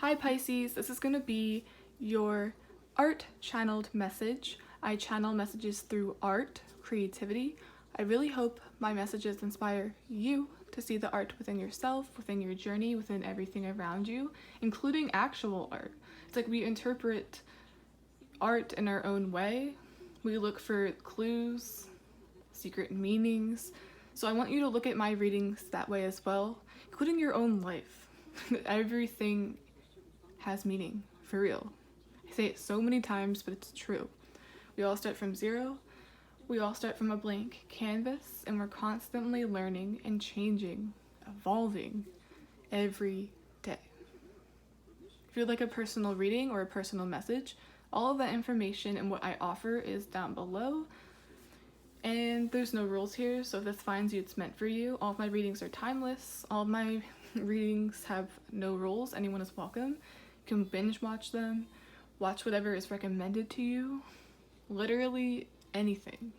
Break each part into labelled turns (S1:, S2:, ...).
S1: Hi Pisces, this is going to be your art channeled message. I channel messages through art, creativity. I really hope my messages inspire you to see the art within yourself, within your journey, within everything around you, including actual art. It's like we interpret art in our own way. We look for clues, secret meanings. So I want you to look at my readings that way as well, including your own life. Everything has meaning, for real. I say it so many times, but it's true. We all start from zero. We all start from a blank canvas, and we're constantly learning and changing, evolving every day. If you'd like a personal reading or a personal message, all of that information and what I offer is down below. And there's no rules here, so if this finds you, it's meant for you. All of my readings are timeless. All of my readings have no rules. Anyone is welcome. You can binge watch them, watch whatever is recommended to you, literally anything.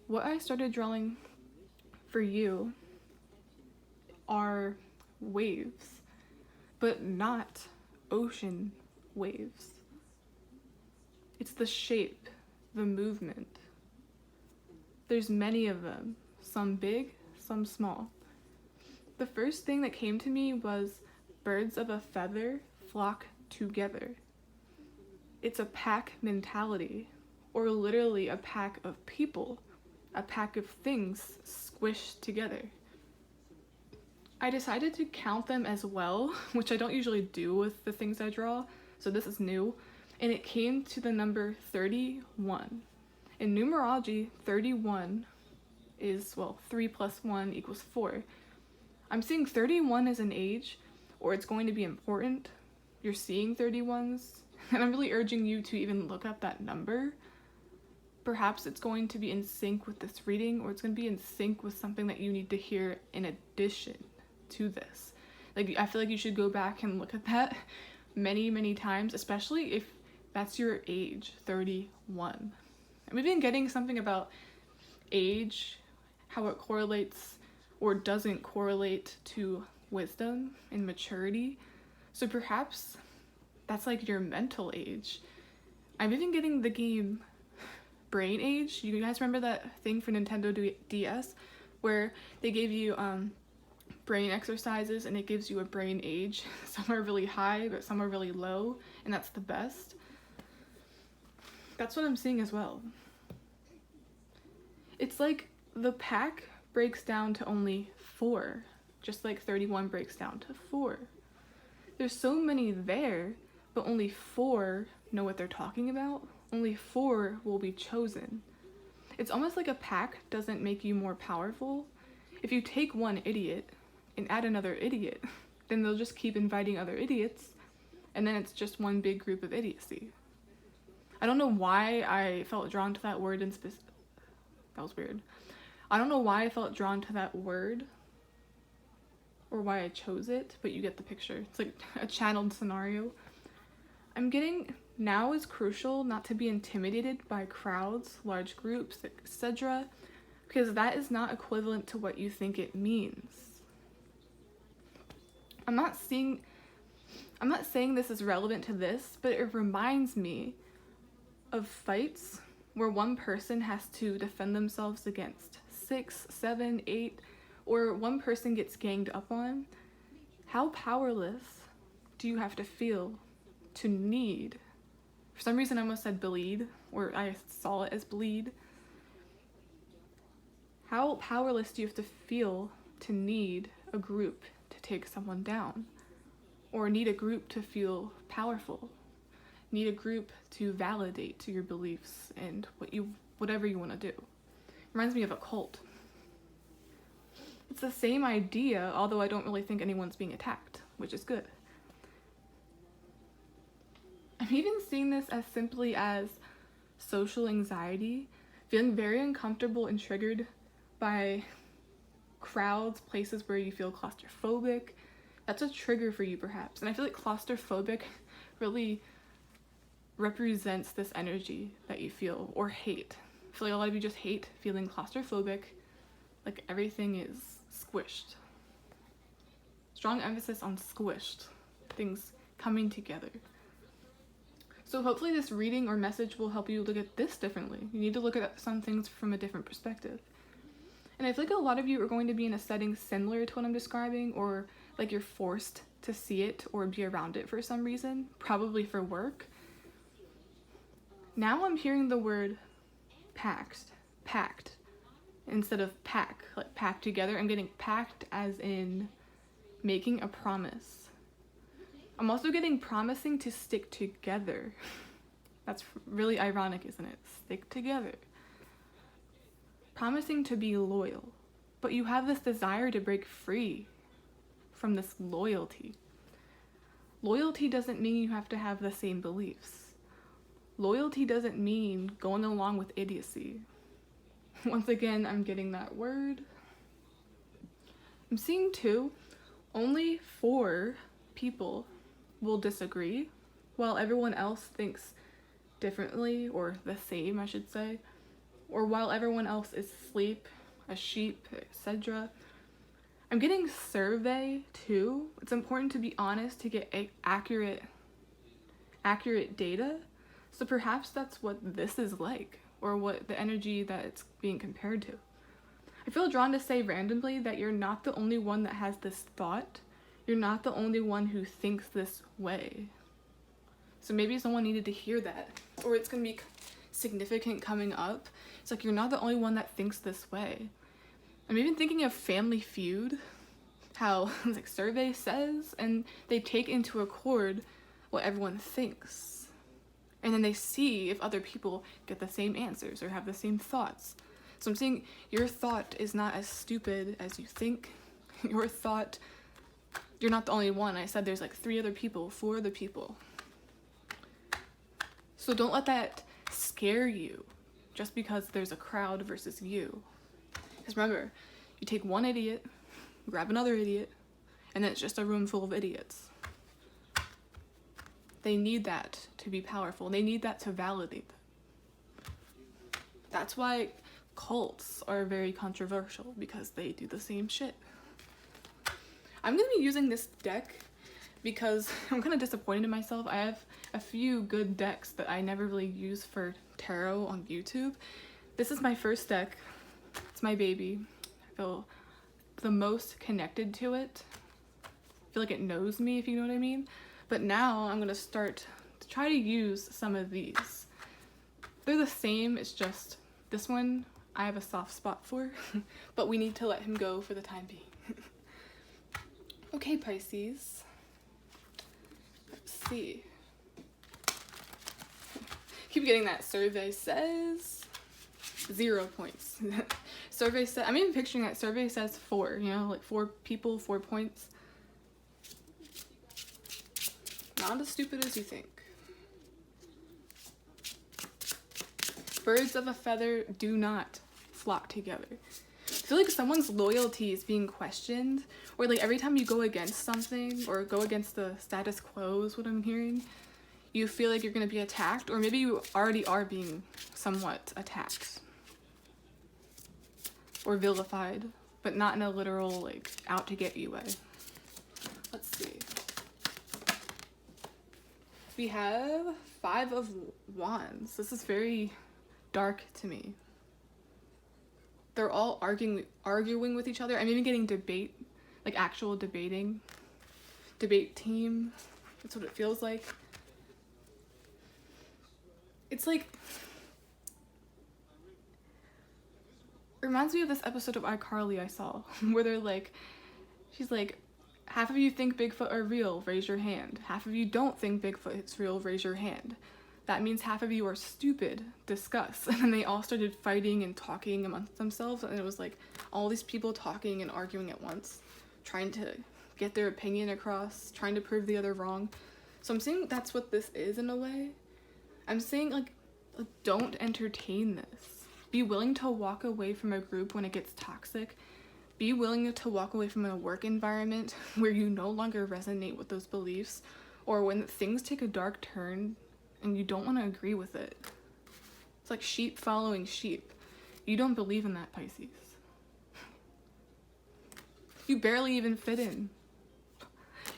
S1: What I started drawing for you are waves, but not ocean waves. It's the shape, the movement. There's many of them, some big, some small. The first thing that came to me was birds of a feather flock together. It's a pack mentality, or literally a pack of people, a pack of things squished together. I decided to count them as well, which I don't usually do with the things I draw, so this is new, and it came to the number 31. In numerology, 31 is, 3 plus 1 equals 4. I'm seeing 31 as an age, or it's going to be important. You're seeing 31s, and I'm really urging you to even look up that number. Perhaps it's going to be in sync with this reading, or it's going to be in sync with something that you need to hear in addition to this. Like, I feel like you should go back and look at that many, many times, especially if that's your age, 31. And we've been getting something about age, how it correlates or doesn't correlate to wisdom and maturity. So perhaps that's like your mental age. I'm even getting the game Brain Age. You guys remember that thing for Nintendo DS where they gave you brain exercises and it gives you a brain age. Some are really high, but some are really low, and that's the best. That's what I'm seeing as well. It's like the pack breaks down to only 4, just like 31 breaks down to 4. There's so many there, but only 4 know what they're talking about. Only 4 will be chosen. It's almost like a pack doesn't make you more powerful. If you take one idiot and add another idiot, then they'll just keep inviting other idiots, and then it's just one big group of idiocy. I don't know why I felt drawn to that word in specific. That was weird. I don't know why I felt drawn to that word or why I chose it, but you get the picture. It's like a channeled scenario. I'm getting now is crucial not to be intimidated by crowds, large groups, etc., because that is not equivalent to what you think it means. I'm not saying this is relevant to this, but it reminds me of fights where one person has to defend themselves against 6, 7, 8, or one person gets ganged up on. How powerless do you have to feel to need? For some reason I almost said bleed, or I saw it as bleed. How powerless do you have to feel to need a group to take someone down? Or need a group to feel powerful? Need a group to validate your beliefs and whatever you want to do. Reminds me of a cult. It's the same idea, although I don't really think anyone's being attacked, which is good. I'm even seeing this as simply as social anxiety, feeling very uncomfortable and triggered by crowds, places where you feel claustrophobic. That's a trigger for you perhaps. And I feel like claustrophobic really represents this energy that you feel, or hate. I feel like a lot of you just hate feeling claustrophobic, like everything is squished. strong emphasis on squished, things coming together. So hopefully this reading or message will help you look at this differently. You need to look at some things from a different perspective. And I feel like a lot of you are going to be in a setting similar to what I'm describing, or like you're forced to see it or be around it for some reason, probably for work. Now I'm hearing the word pact, instead of pack, like pack together. I'm getting pact as in making a promise. I'm also getting promising to stick together. That's really ironic, isn't it? Stick together. Promising to be loyal. But you have this desire to break free from this loyalty. Loyalty doesn't mean you have to have the same beliefs. Loyalty doesn't mean going along with idiocy. Once again, I'm getting that word. I'm seeing 2. Only 4 people will disagree, while everyone else thinks differently, or the same, I should say, or while everyone else is asleep, a sheep, etc. I'm getting survey too. It's important to be honest to get accurate data. So perhaps that's what this is like, or what the energy that it's being compared to. I feel drawn to say randomly that you're not the only one that has this thought. You're not the only one who thinks this way. So maybe someone needed to hear that, or it's gonna be significant coming up. It's like, you're not the only one that thinks this way. I'm even thinking of Family Feud, how like survey says, and they take into accord what everyone thinks. And then they see if other people get the same answers or have the same thoughts. So I'm saying your thought is not as stupid as you think. Your thought, you're not the only one. I said there's like 3 other people, 4 other people. So don't let that scare you just because there's a crowd versus you. Because remember, you take one idiot, grab another idiot, and then it's just a room full of idiots. They need that to be powerful. They need that to validate them. That's why cults are very controversial, because they do the same shit. I'm going to be using this deck because I'm kind of disappointed in myself. I have a few good decks that I never really use for tarot on YouTube. This is my first deck. It's my baby. I feel the most connected to it. I feel like it knows me, if you know what I mean. But now I'm going to start to try to use some of these. They're the same, it's just this one I have a soft spot for, but we need to let him go for the time being. Okay, Pisces. Let's see. Keep getting that survey says 0 points. Survey says, I'm even picturing that survey says 4, you know, like 4 people, 4 points. Not as stupid as you think. Birds of a feather do not flock together. I feel like someone's loyalty is being questioned, or like every time you go against something or go against the status quo is what I'm hearing, you feel like you're going to be attacked, or maybe you already are being somewhat attacked or vilified, but not in a literal like out to get you way. Let's see. We have 5 of Wands. This is very dark to me. They're all arguing with each other. I'm even getting debate, like actual debating. Debate team. That's what it feels like. It's like, it reminds me of this episode of iCarly I saw, where they're like, she's like, half of you think Bigfoot are real, raise your hand. Half of you don't think Bigfoot is real, raise your hand. That means half of you are stupid, discuss. And then they all started fighting and talking amongst themselves, and it was like all these people talking and arguing at once, trying to get their opinion across, trying to prove the other wrong. So I'm saying that's what this is in a way. I'm saying like don't entertain this. Be willing to walk away from a group when it gets toxic. Be willing to walk away from a work environment where you no longer resonate with those beliefs, or when things take a dark turn and you don't want to agree with it. It's like sheep following sheep. You don't believe in that, Pisces. You barely even fit in.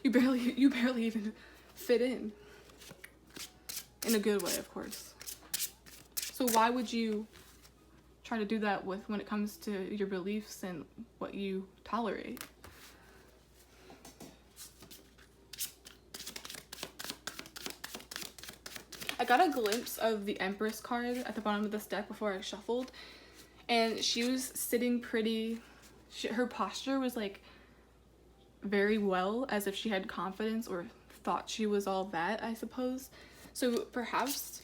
S1: You barely even fit in a good way, of course. So why would you try to do that when it comes to your beliefs and what you tolerate? I got a glimpse of the Empress card at the bottom of this deck before I shuffled, and she was sitting pretty, her posture was like very well, as if she had confidence or thought she was all that, I suppose. So perhaps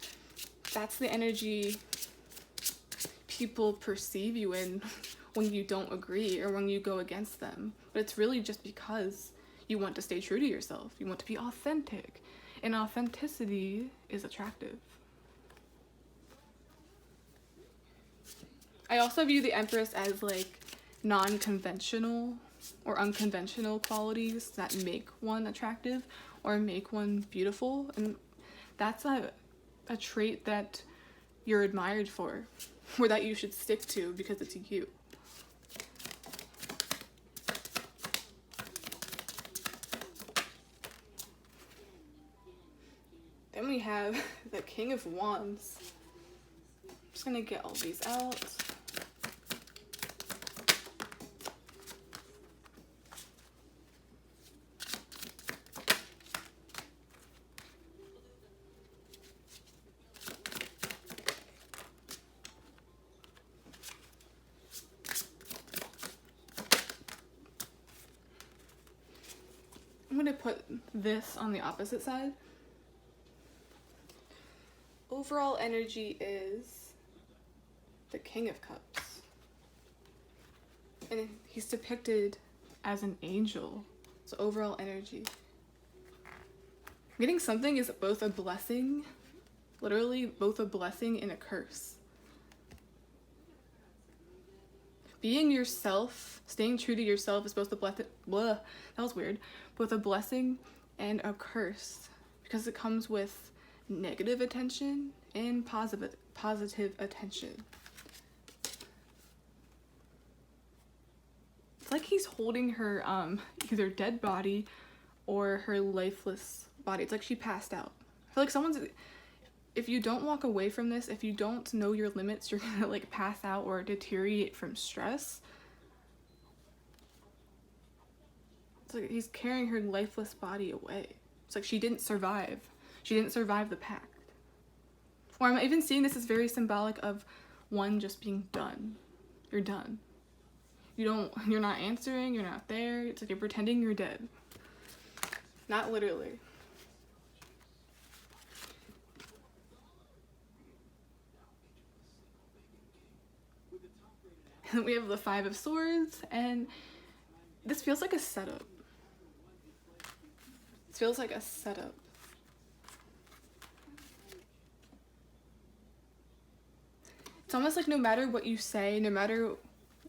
S1: that's the energy people perceive you in when you don't agree or when you go against them. But it's really just because you want to stay true to yourself. You want to be authentic. And authenticity is attractive. I also view the Empress as like non-conventional or unconventional qualities that make one attractive or make one beautiful. And that's a trait that you're admired for, or that you should stick to because it's you. Then we have the King of Wands. I'm just gonna get all these out. I'm gonna put this on the opposite side. Overall energy is the King of Cups. And he's depicted as an angel. So overall energy. Getting something is both a blessing, literally both a blessing and a curse. Being yourself, staying true to yourself is both a blessing, that was weird, both a blessing and a curse, because it comes with negative attention and positive attention. It's like he's holding her either dead body or her lifeless body. It's like she passed out. I feel like if you don't walk away from this, if you don't know your limits, you're gonna like pass out or deteriorate from stress. It's like he's carrying her lifeless body away. It's like she didn't survive. She didn't survive the pact. Or I'm even seeing this as very symbolic of one just being done. You're done. You're not answering, you're not there. It's like you're pretending you're dead. Not literally. And we have the Five of Swords, and this feels like a setup. This feels like a setup. It's almost like no matter what you say, no matter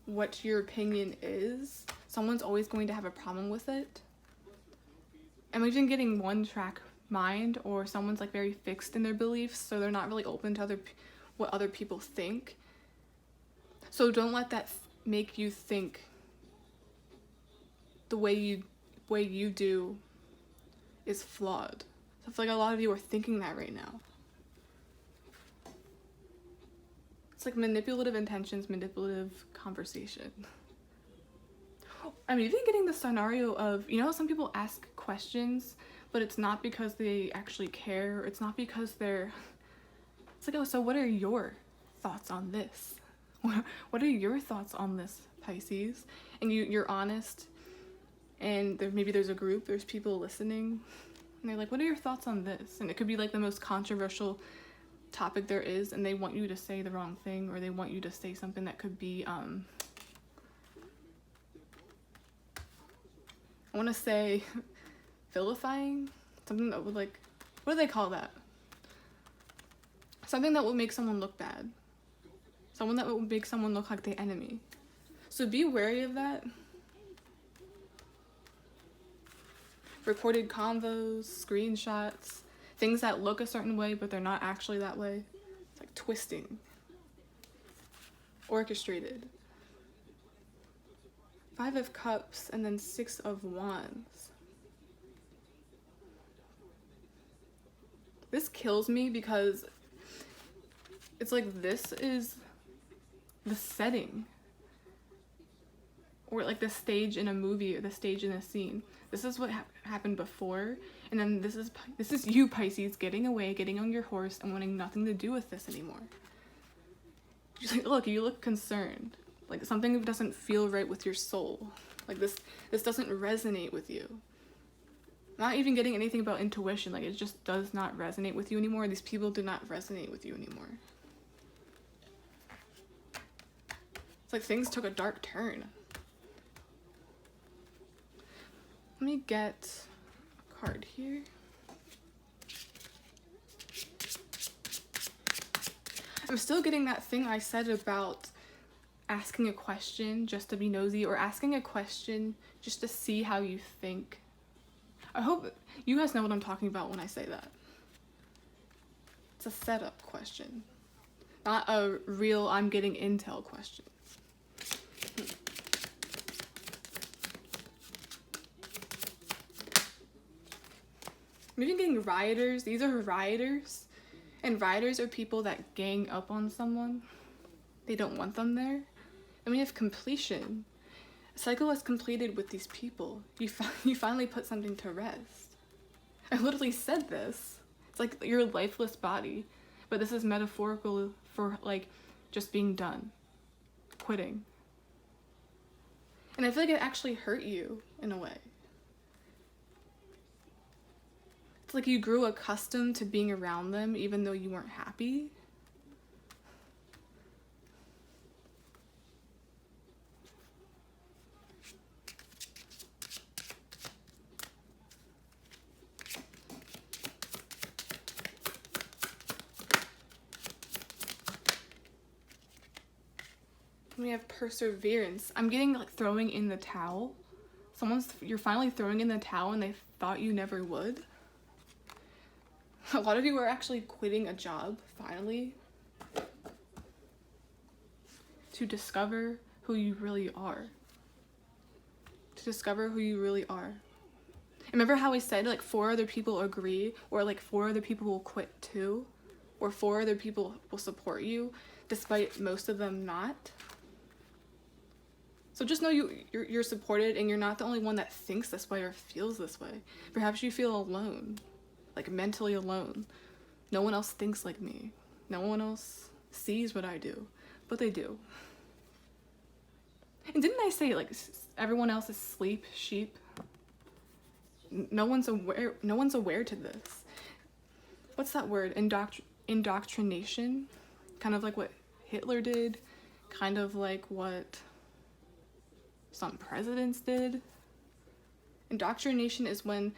S1: what your opinion is, someone's always going to have a problem with it. I'm even getting one-track mind, or someone's like very fixed in their beliefs, so they're not really open to what other people think. So don't let that make you think the way you do is flawed. So I feel like a lot of you are thinking that right now. It's like manipulative intentions, manipulative conversation. I'm even getting the scenario of, some people ask questions, but it's not because they actually care. It's not because it's like, oh, so what are your thoughts on this? What are your thoughts on this, Pisces? And you're honest, and maybe there's a group, there's people listening, and they're like, what are your thoughts on this? And it could be like the most controversial topic there is, and they want you to say the wrong thing, or they want you to say something that could be I want to say vilifying, something that would like, what do they call that? Something that will make someone look bad, someone that will make someone look like the enemy. So be wary of that. Recorded convos, screenshots, things that look a certain way but they're not actually that way. It's like twisting. Orchestrated. Five of Cups and then Six of Wands. This kills me because it's like this is the setting, or like the stage in a movie, or the stage in a scene. This is what happened before, and then this is you, Pisces, getting away, getting on your horse, and wanting nothing to do with this anymore. She's like, look, you look concerned. Like something doesn't feel right with your soul. Like this doesn't resonate with you. Not even getting anything about intuition. Like it just does not resonate with you anymore. These people do not resonate with you anymore. It's like things took a dark turn. Let me get a card here. I'm still getting that thing I said about asking a question just to be nosy, or asking a question just to see how you think. I hope you guys know what I'm talking about when I say that. It's a setup question, not a real I'm getting intel question. I'm even getting rioters. These are rioters. And rioters are people that gang up on someone. They don't want them there. And we have completion. A cycle is completed with these people. You finally put something to rest. I literally said this. It's like your lifeless body. But this is metaphorical for like just being done. Quitting. And I feel like it actually hurt you in a way. It's like you grew accustomed to being around them even though you weren't happy. We have perseverance. I'm getting like throwing in the towel. You're finally throwing in the towel and they thought you never would. A lot of you are actually quitting a job, finally, to discover who you really are. To discover who you really are. Remember how I said like 4 other people agree, or like 4 other people will quit too, or 4 other people will support you, despite most of them not? So just know you're supported, and you're not the only one that thinks this way or feels this way. Perhaps you feel alone. Like mentally alone. No one else thinks like me. No one else sees what I do, but they do. And didn't I say like everyone else is sleep sheep? No one's aware to this. What's that word? Indoctrination? Kind of like what Hitler did, kind of like what some presidents did. Indoctrination is when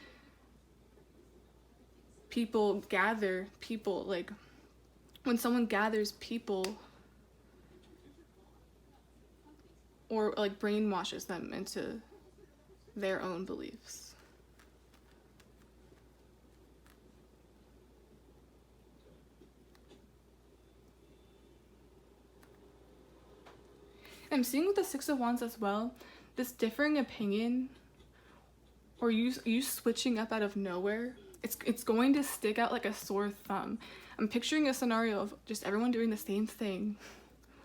S1: people gather people, like when someone gathers people or like brainwashes them into their own beliefs. I'm seeing with the 6 of Wands as well, this differing opinion or you switching up out of nowhere. It's going to stick out like a sore thumb. I'm picturing a scenario of just everyone doing the same thing,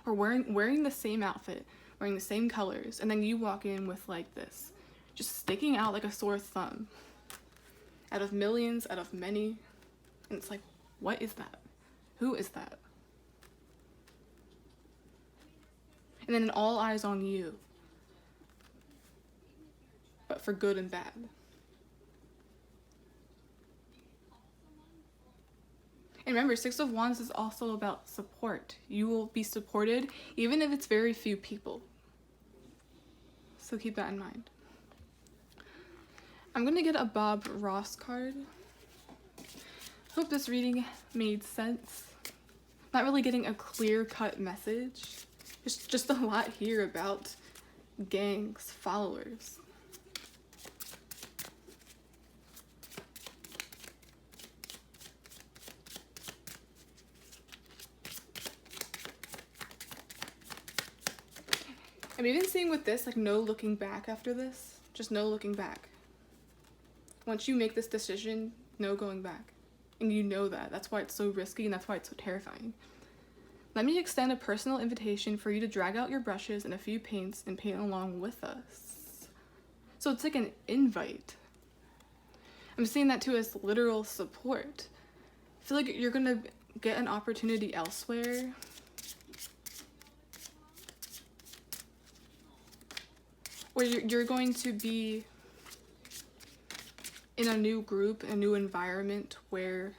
S1: or wearing the same outfit, wearing the same colors, and then you walk in with like this, just sticking out like a sore thumb. Out of millions, out of many, and it's like, what is that? Who is that? And then all eyes on you, but for good and bad. And remember, 6 of Wands is also about support. You will be supported, even if it's very few people. So keep that in mind. I'm going to get a Bob Ross card. Hope this reading made sense. Not really getting a clear-cut message. There's just a lot here about gangs, followers. I'm even seeing with this, like, no looking back after this. Just no looking back. Once you make this decision, no going back. And you know that. That's why it's so risky and that's why it's so terrifying. Let me extend a personal invitation for you to drag out your brushes and a few paints and paint along with us. So it's like an invite. I'm seeing that too as literal support. I feel like you're gonna get an opportunity elsewhere. Where you're going to be in a new group, a new environment where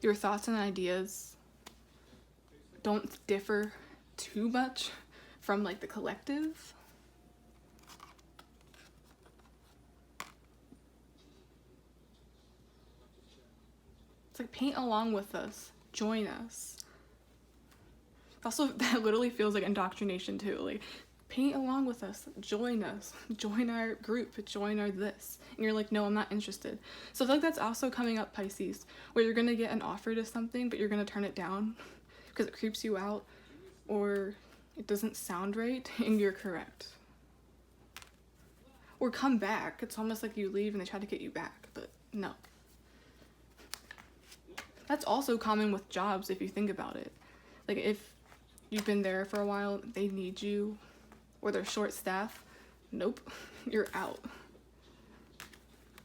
S1: your thoughts and ideas don't differ too much from like the collective. It's like paint along with us, join us. Also, that literally feels like indoctrination too. Like, paint along with us, join our group, join our this. And you're like, no, I'm not interested. So I feel like that's also coming up, Pisces, where you're gonna get an offer to something, but you're gonna turn it down because it creeps you out or it doesn't sound right, and you're correct. Or come back. It's almost like you leave and they try to get you back, but no. That's also common with jobs if you think about it. Like if you've been there for a while, they need you, or they're short staff, nope, you're out.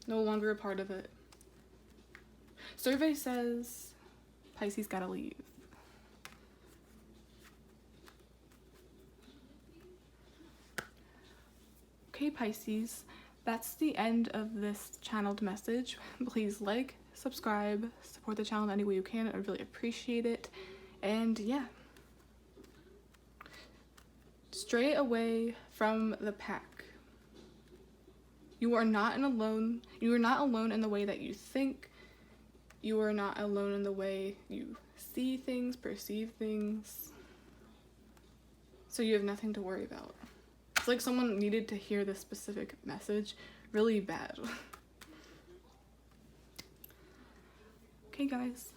S1: No longer a part of it. Survey says Pisces gotta leave. Okay, Pisces, that's the end of this channeled message. Please like, subscribe, support the channel in any way you can. I really appreciate it. And yeah. Stray away from the pack. You are not alone. You are not alone in the way that you think. You are not alone in the way you see things, perceive things. So you have nothing to worry about. It's like someone needed to hear this specific message really bad. Okay, guys.